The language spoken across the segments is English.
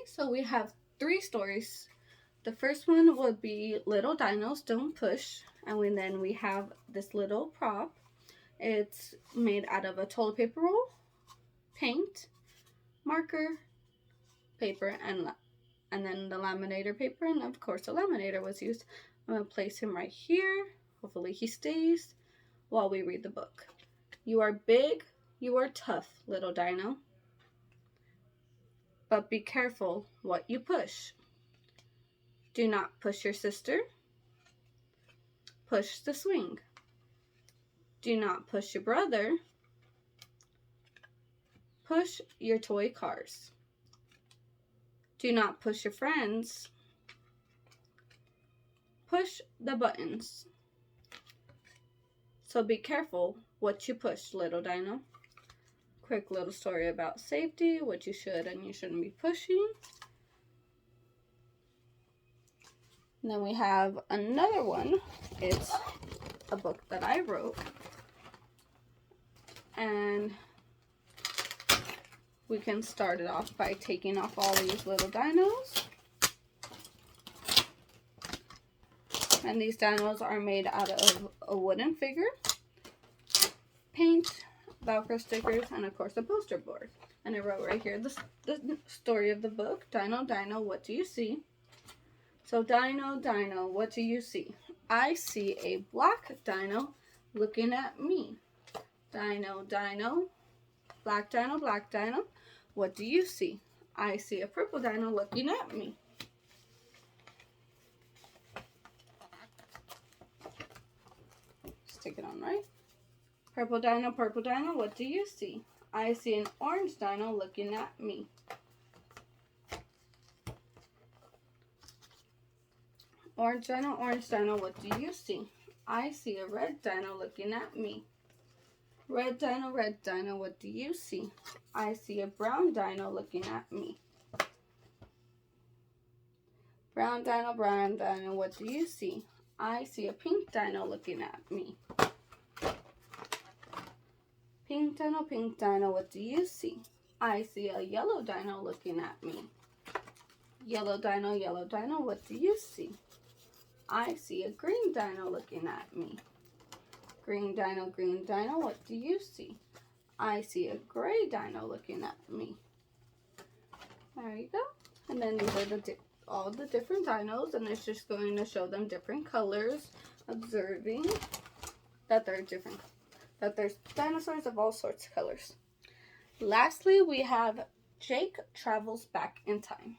So we have three stories. The first one would be Little Dinos Don't Push, and then we have this little prop. It's made out of a toilet paper roll, paint, marker, paper, and then the laminator paper, and of course the laminator was used. I'm gonna place him right here. Hopefully he stays while we read the book. You are big, you are tough, little dino. But be careful what you push. Do not push your sister. Push the swing. Do not push your brother. Push your toy cars. Do not push your friends. Push the buttons. So be careful what you push, little dino. Quick little story about safety, what you should and you shouldn't be pushing. And then we have another one. It's a book that I wrote. And we can start it off by taking off all these little dinos. And these dinos are made out of a wooden figure, paint, Velcro stickers, and of course a poster board. And I wrote right here the story of the book. Dino, Dino, what do you see? So Dino, Dino, what do you see? I see a black dino looking at me. Dino, Dino, black dino, what do you see? I see a purple dino looking at me. Stick it on right. Purple dino, what do you see? I see an orange dino looking at me. Orange dino, what do you see? I see a red dino looking at me. Red dino, what do you see? I see a brown dino looking at me. Brown dino, what do you see? I see a pink dino looking at me. Pink dino, what do you see? I see a yellow dino looking at me. Yellow dino, what do you see? I see a green dino looking at me. Green dino, what do you see? I see a gray dino looking at me. There you go. And then these are all the different dinos, and it's just going to show them different colors, observing that they're different, that there's dinosaurs of all sorts of colors. Lastly, we have Jake Travels Back in Time.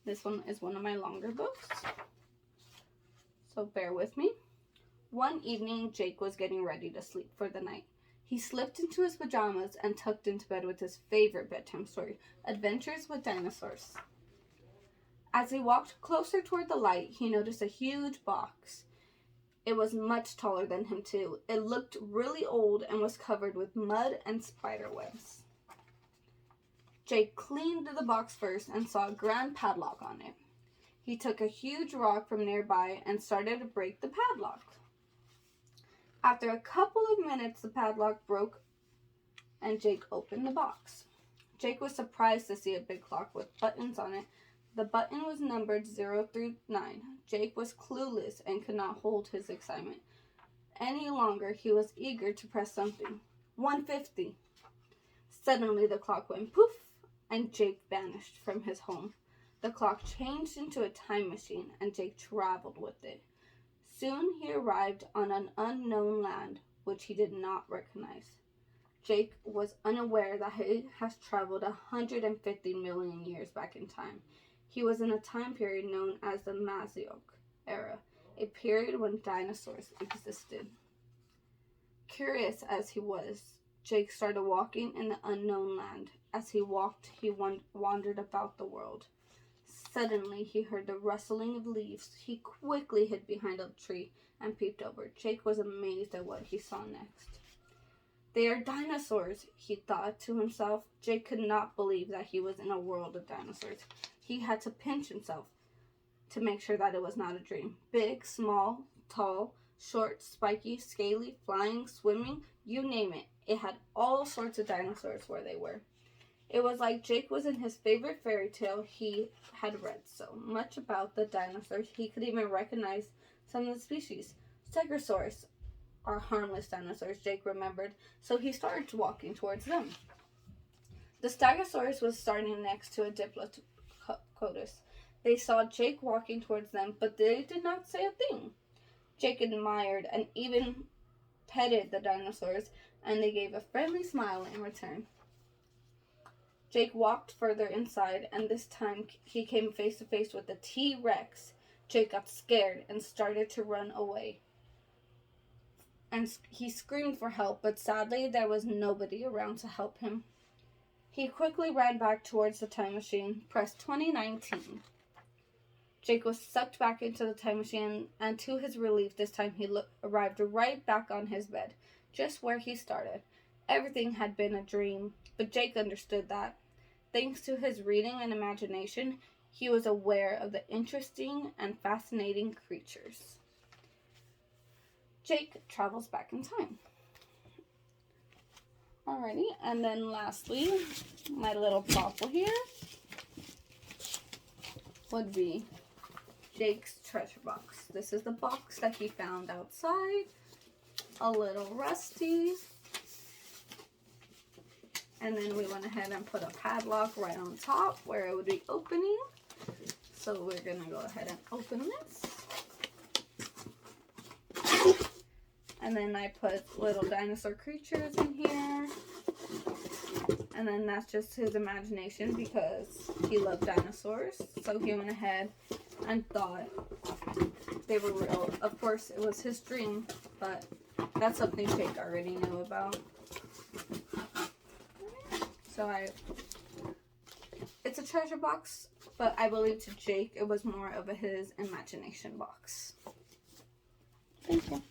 This one is one of my longer books, so bear with me. One evening, Jake was getting ready to sleep for the night. He slipped into his pajamas and tucked into bed with his favorite bedtime story, Adventures with Dinosaurs. As he walked closer toward the light, he noticed a huge box. It was much taller than him, too. It looked really old and was covered with mud and spider webs. Jake cleaned the box first and saw a grand padlock on it. He took a huge rock from nearby and started to break the padlock. After a couple of minutes, the padlock broke and Jake opened the box. Jake was surprised to see a big clock with buttons on it. The button was numbered 0 through 9. Jake was clueless and could not hold his excitement any longer. He was eager to press something. 150. Suddenly the clock went poof, and Jake vanished from his home. The clock changed into a time machine, and Jake traveled with it. Soon he arrived on an unknown land, which he did not recognize. Jake was unaware that he has traveled 150 million years back in time. He was in a time period known as the Mesozoic era, a period when dinosaurs existed. Curious as he was, Jake started walking in the unknown land. As he walked, he wandered about the world. Suddenly, he heard the rustling of leaves. He quickly hid behind a tree and peeped over. Jake was amazed at what he saw next. They are dinosaurs, he thought to himself. Jake could not believe that he was in a world of dinosaurs. He had to pinch himself to make sure that it was not a dream. Big, small, tall, short, spiky, scaly, flying, swimming, you name it. It had all sorts of dinosaurs where they were. It was like Jake was in his favorite fairy tale he had read so much about the dinosaurs he could even recognize some of the species. Stegosaurus are harmless dinosaurs, Jake remembered, so he started walking towards them. The Stegosaurus was starting next to a Diplodocus. They saw Jake walking towards them, but they did not say a thing. Jake admired and even petted the dinosaurs, and they gave a friendly smile in return. Jake walked further inside, and this time he came face to face with the T-Rex. Jake got scared and started to run away. And he screamed for help, but sadly there was nobody around to help him. He quickly ran back towards the time machine, pressed 2019. Jake was sucked back into the time machine, and to his relief, this time he arrived right back on his bed, just where he started. Everything had been a dream, but Jake understood that. Thanks to his reading and imagination, he was aware of the interesting and fascinating creatures. Jake travels back in time. Alrighty, and then lastly, my little bauble here would be Jake's treasure box. This is the box that he found outside. A little rusty. And then we went ahead and put a padlock right on top where it would be opening. So we're going to go ahead and open this. And then I put little dinosaur creatures in here. And then that's just his imagination because he loved dinosaurs. So he went ahead and thought they were real. Of course, it was his dream, but that's something Jake already knew about. So it's a treasure box, but I believe to Jake it was more of his imagination box. Thank you.